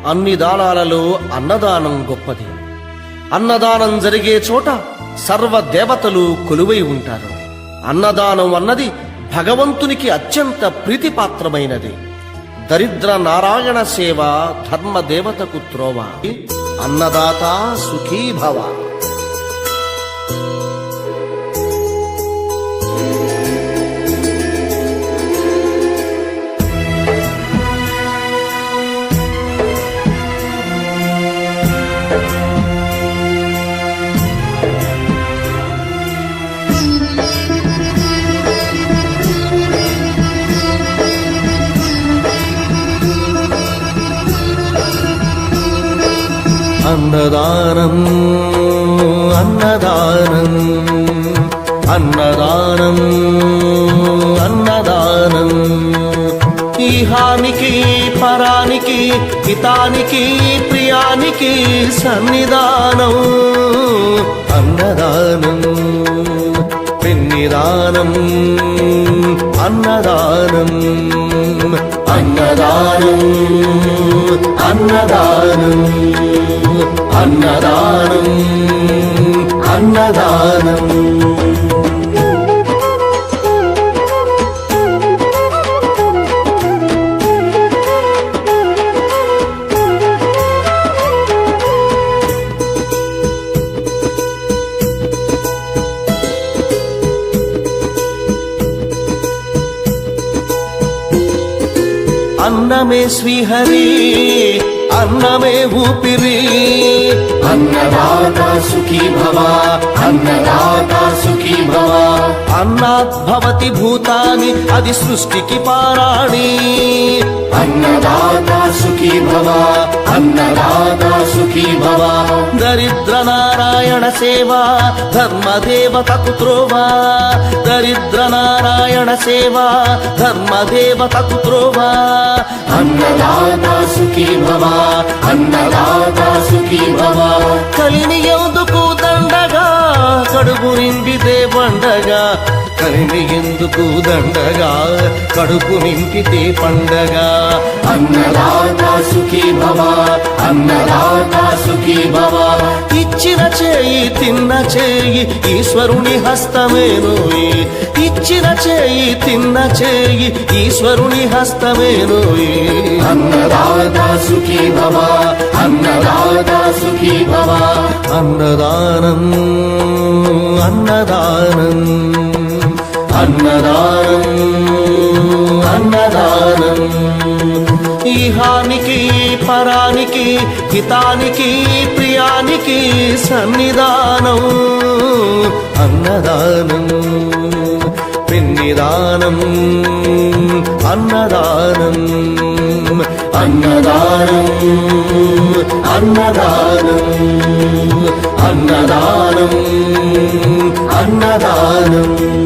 అన్ని దానాలలో అన్నదానం గొప్పది. అన్నదానం జరిగే చోట సర్వ దేవతలు కొలువై ఉంటారు. అన్నదానం అన్నది భగవంతునికి అత్యంత ప్రీతిపాత్రమైనది. దరిద్ర నారాయణ సేవ ధర్మదేవతకు త్రోవ. అన్నదాత సుఖీభవ. అన్నదానం అన్నదానం అన్నదానం అన్నదానం ఈహానికి పరానికి హితానికి ప్రియానికి సన్నిధానం. అన్నదానం పెన్నిదానం అన్నదానం అన్నదానం అన్నదానం అన్నదానం అన్నదానం. అన్నమే శ్రీహరి అన్నమే ఊపిరి. అన్నదాత సుఖీ భవ అన్నదాత సుఖీ భవ. అన్నాత్ భవతి భూతాని అది సృష్టికి పారాణి. అన్నదాత సుఖీ భవ అన్నదాత సుఖీ భవ. దరిద్ర నారాయణ సేవ ధర్మదేవతకు త్రోవ. దరిద్ర నారాయణ సేవ ధర్మదేవతకు త్రోవ. అన్నదాత సుఖీ భవ అన్నదాత సుఖీ భవ. కలిని ఎందుకు దండగా కడుపు నింపితే పండగ. కలిని ఎందుకు దండగా కడుపు నింపితే పండగ. అన్నదాత సుఖీ భవ అన్నదాత సుఖీ భవ. ఇచ్చిన చేయి తిన్న చేయి ఈశ్వరుని హస్తమేనోయి. ఇచ్చిన చేయి తిన్న చేయి ఈశ్వరుని హస్తమేనోయి. అన్నదాత సుఖీ భవ అన్నదాత సుఖీ భవ. అన్నదానం అన్నదానం అన్నదానం అన్నదానం ఈహానికి పరానికి హితానికి ప్రియానికి సన్నిధానం. అన్నదానం పెన్నిదానం అన్నదానం అన్నదానం అన్నదానం అన్నదానం అన్నదానం.